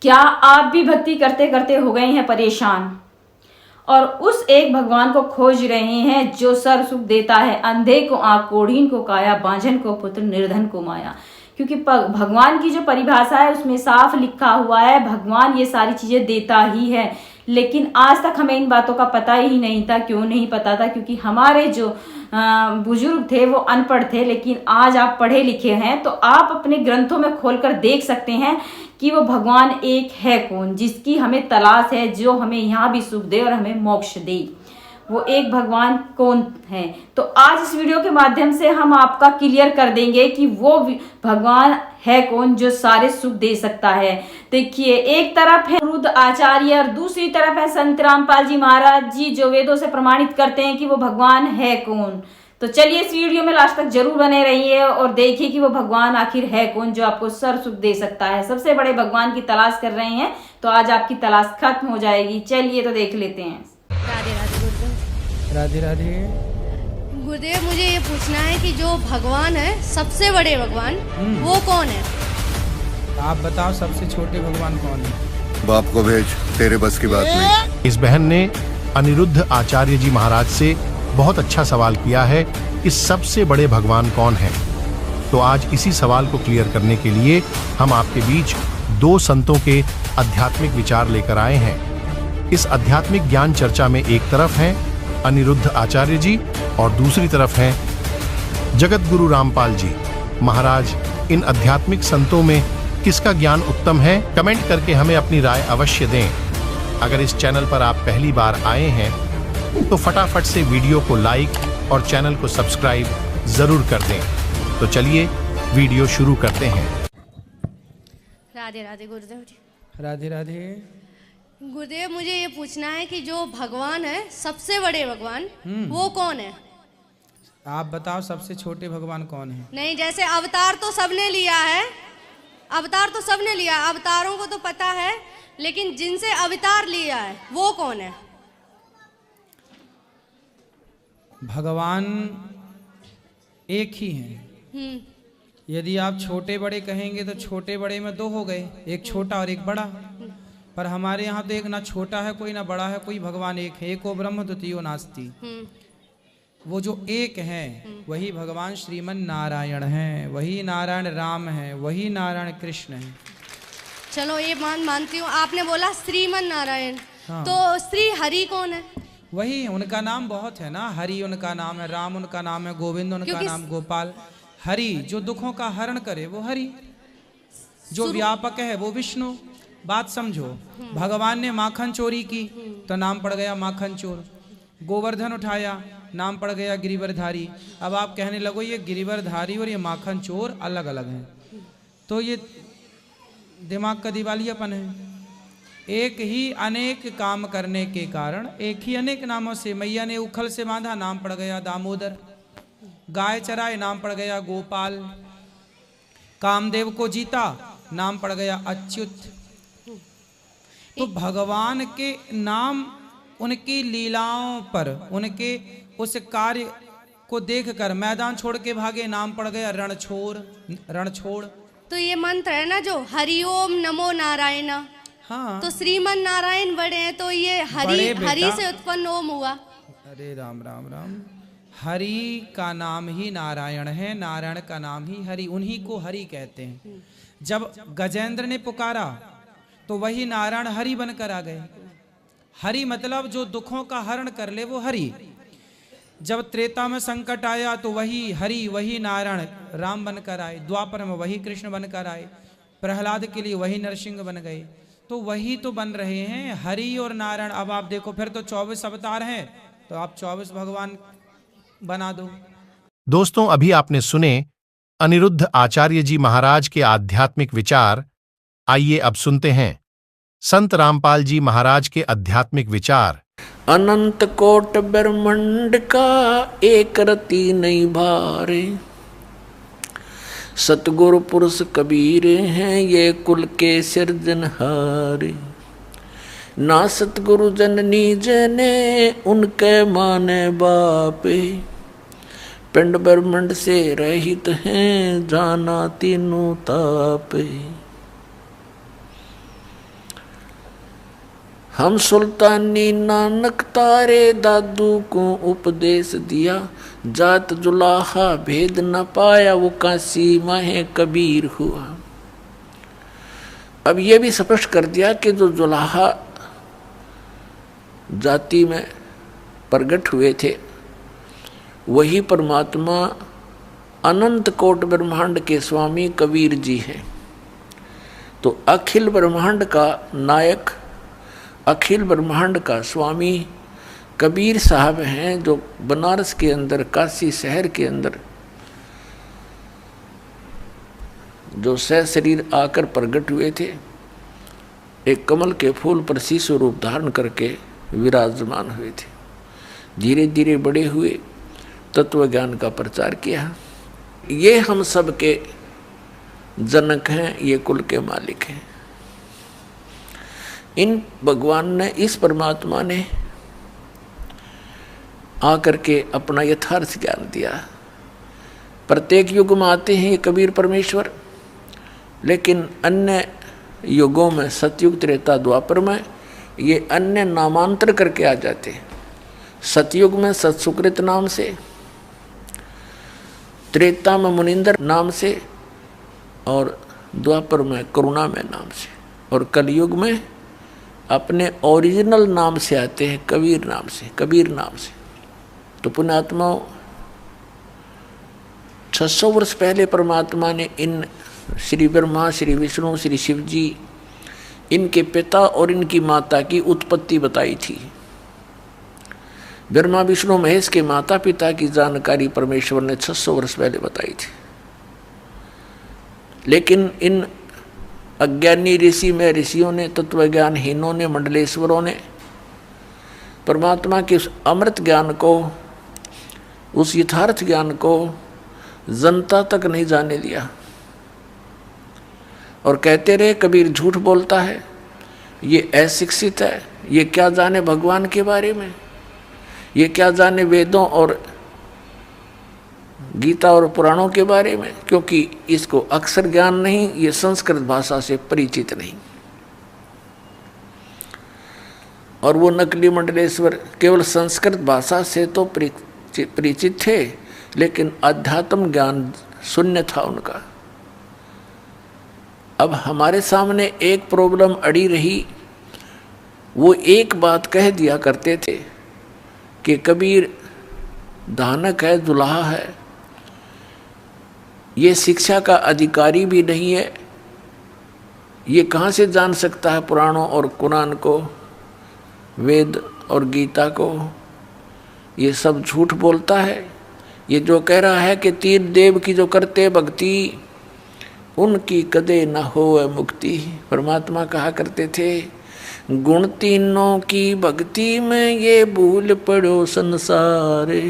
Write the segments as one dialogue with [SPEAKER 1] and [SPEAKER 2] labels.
[SPEAKER 1] क्या आप भी भक्ति करते करते हो गए हैं परेशान और उस एक भगवान को खोज रहे हैं जो सर्व सुख देता है, अंधे को आंख, कोढ़ीन को काया, बांझन को पुत्र, निर्धन को माया। क्योंकि भगवान की जो परिभाषा है उसमें साफ लिखा हुआ है भगवान ये सारी चीजें देता ही है। लेकिन आज तक हमें इन बातों का पता ही नहीं था। क्यों नहीं पता था? क्योंकि हमारे जो बुजुर्ग थे वो अनपढ़ थे। लेकिन आज आप पढ़े लिखे हैं तो आप अपने ग्रंथों में खोलकर देख सकते हैं कि वो भगवान एक है कौन, जिसकी हमें तलाश है, जो हमें यहाँ भी सुख दे और हमें मोक्ष दे। वो एक भगवान कौन है? तो आज इस वीडियो के माध्यम से हम आपका क्लियर कर देंगे कि वो भगवान है कौन जो सारे सुख दे सकता है। देखिए, एक तरफ है अनिरुद्ध आचार्य और दूसरी तरफ है संत रामपाल जी महाराज जी, जो वेदों से प्रमाणित करते हैं कि वो भगवान है कौन। तो चलिए इस वीडियो में लास्ट तक जरूर बने रहिए और देखिए कि वो भगवान आखिर है कौन जो आपको सर्व सुख दे सकता है। सबसे बड़े भगवान की तलाश कर रहे हैं तो आज आपकी तलाश खत्म हो जाएगी। चलिए तो देख लेते हैं।
[SPEAKER 2] राधे राधे गुरुदेव।
[SPEAKER 3] राधे राधे
[SPEAKER 2] गुरुदेव, मुझे ये पूछना है कि जो भगवान है, सबसे बड़े भगवान, वो कौन है?
[SPEAKER 3] आप बताओ, सबसे छोटे भगवान कौन है?
[SPEAKER 4] बाप को भेज, तेरे बस की बात नहीं।
[SPEAKER 5] इस बहन ने अनिरुद्ध आचार्य जी महाराज से बहुत अच्छा सवाल किया है कि सबसे बड़े भगवान कौन है। तो आज इसी सवाल को क्लियर करने के लिए हम आपके बीच दो संतों के आध्यात्मिक विचार लेकर आए हैं। इस आध्यात्मिक ज्ञान चर्चा में एक तरफ हैं अनिरुद्ध आचार्य जी और दूसरी तरफ हैं जगत गुरु रामपाल जी महाराज। इन आध्यात्मिक संतों में किसका ज्ञान उत्तम है? कमेंट करके हमें अपनी राय अवश्य दें। अगर इस चैनल पर आप पहली बार आए हैं तो फटाफट से वीडियो को लाइक और चैनल को सब्सक्राइब जरूर कर दें। तो चलिए वीडियो शुरू करते हैं।
[SPEAKER 2] राधे राधे गुरुदेव जी।
[SPEAKER 3] राधे राधे
[SPEAKER 2] गुरुदेव, मुझे ये पूछना है कि जो भगवान है, सबसे बड़े भगवान, वो कौन है?
[SPEAKER 3] आप बताओ, सबसे छोटे भगवान कौन है?
[SPEAKER 2] नहीं, जैसे अवतार तो सबने लिया है, अवतारों को तो पता है, लेकिन जिनसे अवतार लिया है वो कौन है?
[SPEAKER 3] भगवान एक ही हैं। यदि आप छोटे बड़े कहेंगे तो छोटे बड़े में दो हो गए, एक छोटा और एक बड़ा। पर हमारे यहाँ तो एक ना छोटा है कोई, ना बड़ा है कोई, भगवान एक है। एको ब्रह्म द्वितीयो नास्ति। वो जो एक है वही भगवान श्रीमन नारायण हैं, वही नारायण राम हैं, वही नारायण कृष्ण हैं।
[SPEAKER 2] चलो ये मानती हूँ। आपने बोला श्रीमन नारायण,
[SPEAKER 3] हाँ।
[SPEAKER 2] तो श्री हरि कौन है?
[SPEAKER 3] वही, उनका नाम बहुत है ना। हरि उनका नाम है, राम उनका नाम है, गोविंद उनका नाम, गोपाल। हरि जो दुखों का हरण करे वो हरि, जो व्यापक है वो विष्णु। बात समझो, भगवान ने माखन चोरी की तो नाम पड़ गया माखन चोर। गोवर्धन उठाया, नाम पड़ गया गिरिवरधारी। अब आप कहने लगो ये गिरिवरधारी और ये माखन चोर अलग अलग हैं, तो ये दिमाग का दिवालियापन है। एक ही अनेक काम करने के कारण एक ही अनेक नामों से, मैया ने उखल से बांधा, नाम पड़ गया दामोदर। गाय चराए, नाम पड़ गया गोपाल। कामदेव को जीता, नाम पड़ गया अच्युत। तो भगवान के नाम उनकी लीलाओं पर, उनके उस कार्य को देखकर मैदान छोड़ के भागे, नाम पड़ गया रणछोड़। रणछोड़
[SPEAKER 2] तो ये मंत्र है ना जो हरिओम नमो नारायण।
[SPEAKER 3] हाँ,
[SPEAKER 2] तो श्रीमन नारायण बड़े हैं, तो ये हरि से उत्पन्न ओम हुआ।
[SPEAKER 3] अरे राम राम राम। हरि का नाम ही नारायण है, नारायण का नाम ही हरि, उन्हीं को हरि कहते हैं। जब गजेंद्र ने पुकारा तो वही नारायण हरि बनकर आ गए। हरि मतलब जो दुखों का हरण कर ले वो हरि। जब त्रेता में संकट आया तो वही हरि, वही नारायण राम बनकर आए। द्वापर में वही कृष्ण बनकर आए। प्रहलाद के लिए वही नरसिंह बन गए। तो वही तो बन रहे हैं हरि और नारायण। अब आप देखो, फिर तो 24 अवतार हैं, तो आप 24 भगवान बना दो।
[SPEAKER 5] दोस्तों, अभी आपने सुने अनिरुद्ध आचार्य जी महाराज के आध्यात्मिक विचार। आइए अब सुनते हैं संत रामपाल जी महाराज के आध्यात्मिक विचार।
[SPEAKER 6] अनंत कोट ब्रह्मांड का एक रति नहीं भारे, सतगुरु पुरुष कबीर हैं ये कुल के सिरजनहारे। ना सतगुरु जननी जने उनके माने बापे, पिंड ब्रह्मांड से रहित हैं जाना तीनों तापे। हम सुल्तानी नानक तारे दादू को उपदेश दिया, जात जुलाहा भेद न पाया वो काशी माहे कबीर हुआ। अब ये भी स्पष्ट कर दिया कि जो जुलाहा जाति में प्रकट हुए थे वही परमात्मा अनंत कोट ब्रह्मांड के स्वामी कबीर जी हैं। तो अखिल ब्रह्मांड का नायक, अखिल ब्रह्मांड का स्वामी कबीर साहब हैं, जो बनारस के अंदर, काशी शहर के अंदर जो सह शरीर आकर प्रकट हुए थे, एक कमल के फूल पर शिशु रूप धारण करके विराजमान हुए थे। धीरे धीरे बड़े हुए, तत्व ज्ञान का प्रचार किया। ये हम सब के जनक हैं, ये कुल के मालिक हैं। इन भगवान ने, इस परमात्मा ने आकर के अपना यथार्थ ज्ञान दिया। प्रत्येक युग में आते हैं ये कबीर परमेश्वर, लेकिन अन्य युगों में, सतयुग, त्रेता, द्वापर में, ये अन्य नामांतर करके आ जाते हैं। सतयुग में सत्सुकृत नाम से, त्रेता में मुनिंदर नाम से, और द्वापर में करुणामय नाम से, और कलयुग में अपने ओरिजिनल नाम से आते हैं, कबीर नाम से, कबीर नाम से। तो पुण्यात्माओं, 600 वर्ष पहले परमात्मा ने इन श्री ब्रह्मा, श्री विष्णु, श्री शिव जी, इनके पिता और इनकी माता की उत्पत्ति बताई थी। ब्रह्मा, विष्णु, महेश के माता पिता की जानकारी परमेश्वर ने 600 वर्ष पहले बताई थी। लेकिन इन अज्ञानी ऋषि में, ऋषियों ने, तत्वज्ञानहीनों ने, मंडलेश्वरों ने परमात्मा के उस अमृत ज्ञान को, उस यथार्थ ज्ञान को जनता तक नहीं जाने दिया, और कहते रहे कबीर झूठ बोलता है, ये अशिक्षित है, ये क्या जाने भगवान के बारे में, ये क्या जाने वेदों और गीता और पुराणों के बारे में, क्योंकि इसको अक्षर ज्ञान नहीं, ये संस्कृत भाषा से परिचित नहीं। और वो नकली मंडलेश्वर केवल संस्कृत भाषा से तो परिचित थे, लेकिन अध्यात्म ज्ञान शून्य था उनका। अब हमारे सामने एक प्रॉब्लम अड़ी रही, वो एक बात कह दिया करते थे कि कबीर दानक है, दुल्हा है, ये शिक्षा का अधिकारी भी नहीं है, ये कहाँ से जान सकता है पुराणों और कुरान को, वेद और गीता को, ये सब झूठ बोलता है। ये जो कह रहा है कि तीन देव की जो करते भक्ति उनकी कदे न होए मुक्ति। परमात्मा कहा करते थे, गुण तीनों की भक्ति में ये भूल पड़ो संसारे,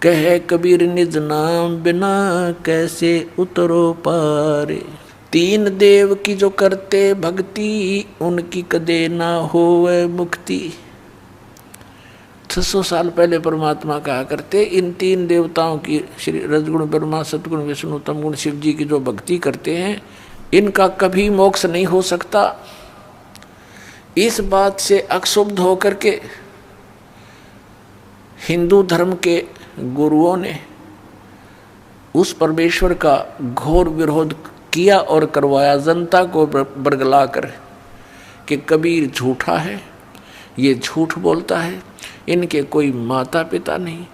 [SPEAKER 6] कहे कबीर निज नाम बिना कैसे उतरो पारे। तीन देव की जो करते भक्ति उनकी कदे ना होवे मुक्ति। 600 साल पहले परमात्मा कहा करते, इन तीन देवताओं की, श्री रजगुण ब्रह्मा, सतगुण विष्णु, तमगुण शिव जी की जो भक्ति करते हैं, इनका कभी मोक्ष नहीं हो सकता। इस बात से अक्षुब्ध होकर के हिंदू धर्म के गुरुओं ने उस परमेश्वर का घोर विरोध किया और करवाया, जनता को बरगला कर कि कबीर झूठा है, ये झूठ बोलता है, इनके कोई माता पिता नहीं,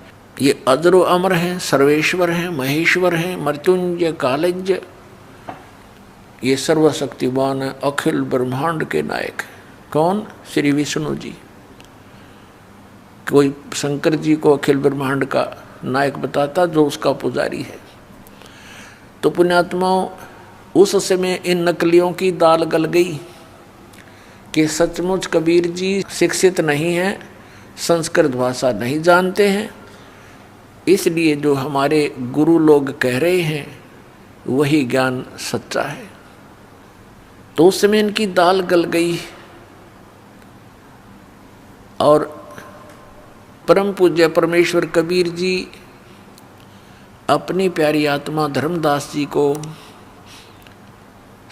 [SPEAKER 6] ये अजरो अमर हैं, सर्वेश्वर हैं, महेश्वर हैं, मृत्युंजय, कालज्ञ, ये सर्वशक्तिमान है, अखिल ब्रह्मांड के नायक। कौन? श्री विष्णु जी। कोई शंकर जी को अखिल ब्रह्मांड का नायक बताता, जो उसका पुजारी है। तो पुण्यात्माओं, उस समय इन नकलियों की दाल गल गई कि सचमुच कबीर जी शिक्षित नहीं हैं, संस्कृत भाषा नहीं जानते हैं, इसलिए जो हमारे गुरु लोग कह रहे हैं वही ज्ञान सच्चा है। तो उस समय इनकी दाल गल गई और परम पूज्य परमेश्वर कबीर जी अपनी प्यारी आत्मा धर्मदास जी को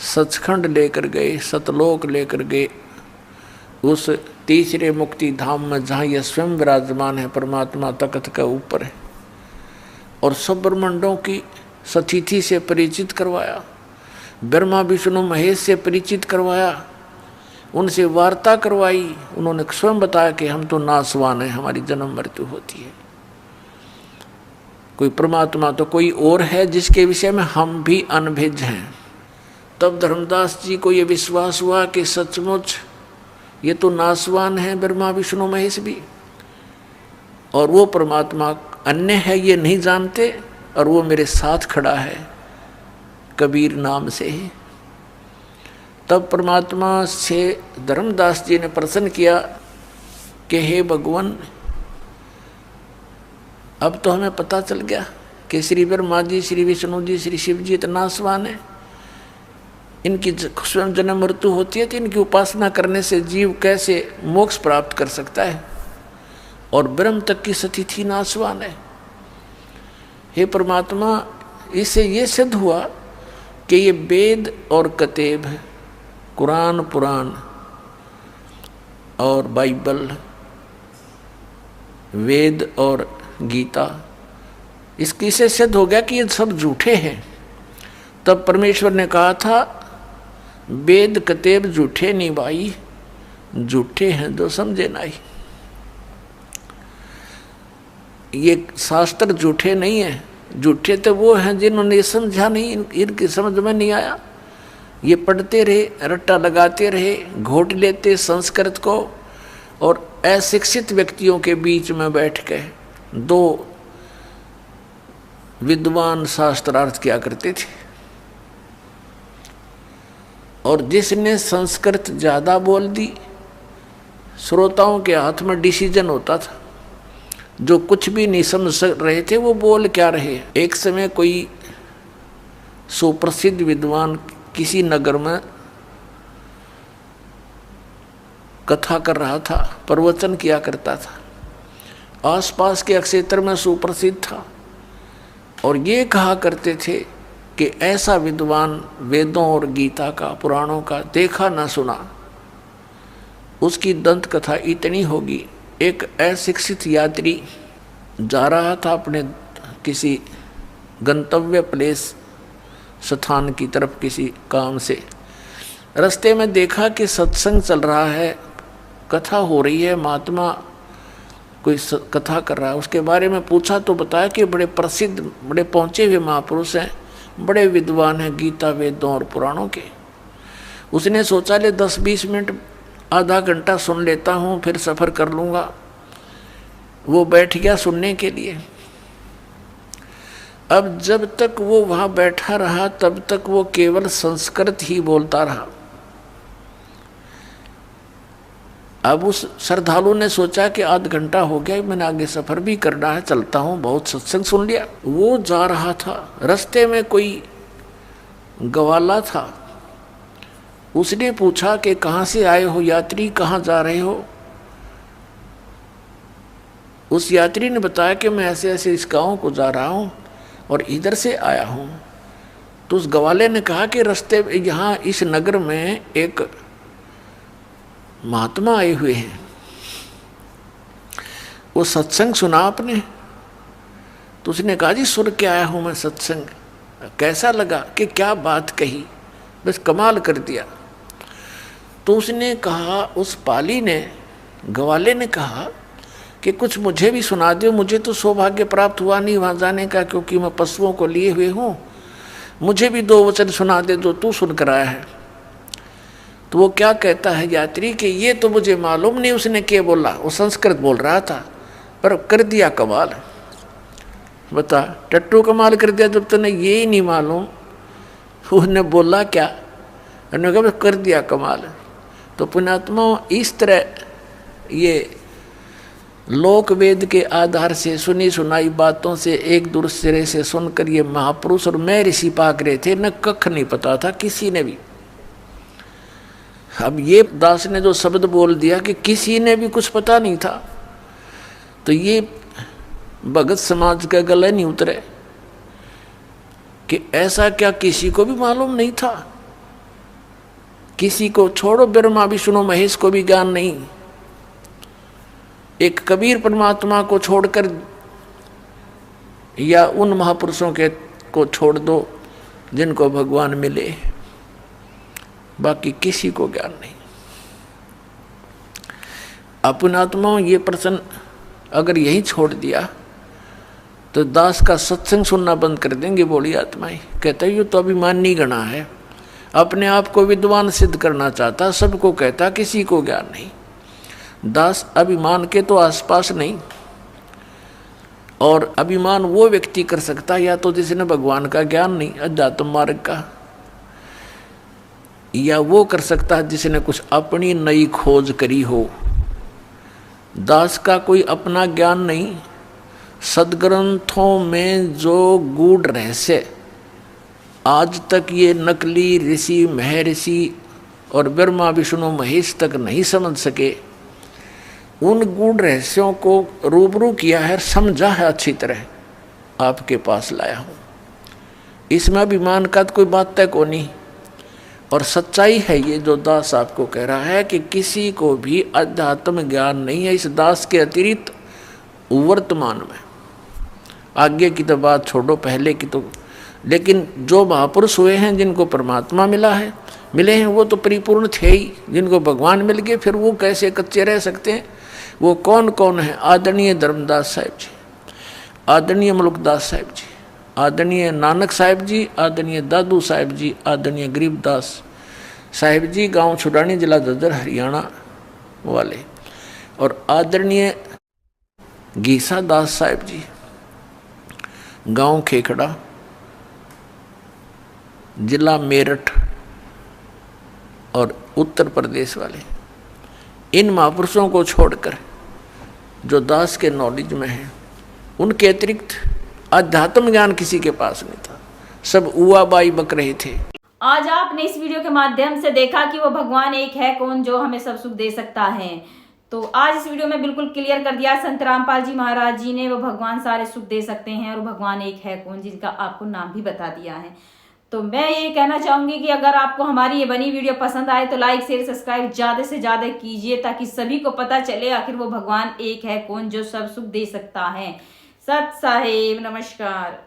[SPEAKER 6] सचखंड लेकर गए, सतलोक लेकर गए, उस तीसरे मुक्ति धाम में जहाँ यह स्वयं विराजमान है, परमात्मा तख्त के ऊपर है, और सब ब्रह्मांडों की सतिथि से परिचित करवाया, ब्रह्मा विष्णु महेश से परिचित करवाया, उनसे वार्ता करवाई। उन्होंने स्वयं बताया कि हम तो नासवान हैं, हमारी जन्म मृत्यु होती है, कोई परमात्मा तो कोई और है जिसके विषय में हम भी अनभिज्ञ हैं। तब धर्मदास जी को ये विश्वास हुआ कि सचमुच ये तो नासवान है ब्रह्मा विष्णु महेश भी, और वो परमात्मा अन्य है ये नहीं जानते, और वो मेरे साथ खड़ा है कबीर नाम से ही। तब परमात्मा से धर्मदास जी ने प्रश्न किया कि हे भगवान, अब तो हमें पता चल गया कि श्री ब्रह्मा जी, श्री विष्णु जी, श्री शिव जी तो नासवान है, इनकी स्वयं जन्म मृत्यु होती है, तो इनकी उपासना करने से जीव कैसे मोक्ष प्राप्त कर सकता है, और ब्रह्म तक की स्थिति नासवान है। हे परमात्मा, इससे ये सिद्ध हुआ कि ये वेद और कतेब, कुरान पुराण और बाइबल, वेद और गीता, इसकी से सिद्ध हो गया कि ये सब झूठे हैं। तब परमेश्वर ने कहा था, वेद कतेब झूठे नहीं भाई, झूठे हैं जो समझे नहीं। ये शास्त्र झूठे नहीं है, झूठे तो वो हैं जिन्होंने समझा नहीं, इनकी समझ में नहीं आया। ये पढ़ते रहे, रट्टा लगाते रहे, घोट लेते संस्कृत को, और अशिक्षित व्यक्तियों के बीच में बैठ के दो विद्वान शास्त्रार्थ किया करते थे। और जिसने संस्कृत ज़्यादा बोल दी, श्रोताओं के हाथ में डिसीजन होता था, जो कुछ भी नहीं समझ रहे थे वो बोल क्या रहे। एक समय कोई सुप्रसिद्ध विद्वान किसी नगर में कथा कर रहा था, प्रवचन किया करता था, आसपास के क्षेत्र में सुप्रसिद्ध था, और ये कहा करते थे कि ऐसा विद्वान वेदों और गीता का, पुराणों का देखा ना सुना, उसकी दंत कथा इतनी होगी। एक अशिक्षित यात्री जा रहा था अपने किसी गंतव्य प्लेस स्थान की तरफ किसी काम से, रास्ते में देखा कि सत्संग चल रहा है, कथा हो रही है, महात्मा कोई कथा कर रहा है। उसके बारे में पूछा तो बताया कि बड़े प्रसिद्ध, बड़े पहुँचे हुए महापुरुष हैं, बड़े विद्वान हैं गीता वेदों और पुराणों के। उसने सोचा ले 10-20 मिनट, आधा घंटा सुन लेता हूँ, फिर सफ़र कर लूँगा। वो बैठ गया सुनने के लिए। अब जब तक वो वहाँ बैठा रहा तब तक वो केवल संस्कृत ही बोलता रहा। अब उस श्रद्धालु ने सोचा कि आध घंटा हो गया, मैंने आगे सफ़र भी करना है, चलता हूँ, बहुत सत्संग सुन लिया। वो जा रहा था, रास्ते में कोई गवाला था, उसने पूछा कि कहाँ से आए हो यात्री, कहाँ जा रहे हो। उस यात्री ने बताया कि मैं ऐसे ऐसे इस गाँव को जा रहा हूँ और इधर से आया हूँ। तो उस गवाले ने कहा कि रास्ते यहाँ इस नगर में एक महात्मा आए हुए हैं, वो सत्संग सुना आपने? तो उसने कहा जी सुन के आया हूँ मैं सत्संग, कैसा लगा? कि क्या बात कही, बस कमाल कर दिया। तो उसने कहा, उस पाली ने, गवाले ने कहा कि कुछ मुझे भी सुना दो, मुझे तो सौभाग्य प्राप्त हुआ नहीं वहाँ जाने का, क्योंकि मैं पशुओं को लिए हुए हूँ, मुझे भी 2 वचन सुना दे जो तू सुन कर आया है। तो वो क्या कहता है यात्री कि ये तो मुझे मालूम नहीं उसने क्या बोला, वो संस्कृत बोल रहा था पर कर दिया कमाल। बता, टट्टू कमाल कर दिया जब तूने ये ही नहीं मालूम उसने बोला क्या, उन्होंने कहा कर दिया कमाल। तो पुण्यात्मा, इस तरह ये लोक वेद के आधार से सुनी सुनाई बातों से एक दूसरे से सुनकर ये महापुरुष और मैं ऋषि पाक रहे थे, न कख नहीं पता था किसी ने भी। अब ये दास ने जो शब्द बोल दिया कि किसी ने भी कुछ पता नहीं था, तो ये भगत समाज का गले नहीं उतरे कि ऐसा क्या किसी को भी मालूम नहीं था किसी को छोड़ो, ब्रह्मा विष्णु महेश को भी ज्ञान नहीं। एक कबीर परमात्मा को छोड़कर या उन महापुरुषों के को छोड़ दो जिनको भगवान मिले, बाकी किसी को ज्ञान नहीं। अपने आत्माओं ये प्रश्न अगर यही छोड़ दिया तो दास का सत्संग सुनना बंद कर देंगे बोली आत्माएं। कहता है ये तो अभिमानी गणा है, अपने आप को विद्वान सिद्ध करना चाहता, सबको कहता किसी को ज्ञान नहीं। दास अभिमान के तो आसपास नहीं, और अभिमान वो व्यक्ति कर सकता या तो जिसने भगवान का ज्ञान नहीं, अध्यात्म मार्ग का, या वो कर सकता है जिसने कुछ अपनी नई खोज करी हो। दास का कोई अपना ज्ञान नहीं, सदग्रंथों में जो गूढ़ रहस्य आज तक ये नकली ऋषि महर्षि और ब्रह्मा विष्णु महेश तक नहीं समझ सके, उन गूढ़ रहस्यों को रूबरू किया है, समझा है अच्छी तरह, आपके पास लाया हूँ। इसमें अभिमान का तो कोई बात तय को नहीं। और सच्चाई है ये जो दास आपको कह रहा है कि किसी को भी अध्यात्म ज्ञान नहीं है इस दास के अतिरिक्त वर्तमान में। आगे की तो बात छोड़ो, पहले की तो, लेकिन जो महापुरुष हुए हैं जिनको परमात्मा मिले हैं वो तो परिपूर्ण थे ही। जिनको भगवान मिल गए फिर वो कैसे कच्चे रह सकते हैं? वो कौन कौन है? आदरणीय धर्मदास साहिब जी, आदरणीय मुल्कदास साहिब जी, आदरणीय नानक साहिब जी, आदरणीय दादू साहिब जी, आदरणीय गरीबदास साहिब जी, गांव छुड़ानी, जिला ददर, हरियाणा वाले, और आदरणीय गीसा दास साहिब जी, गांव खेखड़ा, जिला मेरठ और उत्तर प्रदेश वाले। इन महापुरुषों को छोड़कर जो दास के नॉलेज में हैं, उनके अतिरिक्त अध्यात्म ज्ञान किसी के पास नहीं था, सब उआ बाई बक रहे थे।
[SPEAKER 1] आज आपने इस वीडियो के माध्यम से देखा कि वो भगवान एक है कौन जो हमें सब सुख दे सकता है। तो आज इस वीडियो में बिल्कुल क्लियर कर दिया संत रामपाल जी महाराज जी ने, वो भगवान सारे सुख दे सकते हैं और भगवान एक है कौन, जिनका आपको नाम भी बता दिया है। तो मैं ये कहना चाहूंगी कि अगर आपको हमारी ये बनी वीडियो पसंद आए तो लाइक शेयर सब्सक्राइब ज्यादा से ज्यादा कीजिए, ताकि सभी को पता चले आखिर वो भगवान एक है कौन जो सब सुख दे सकता है। सत साहेब, नमस्कार।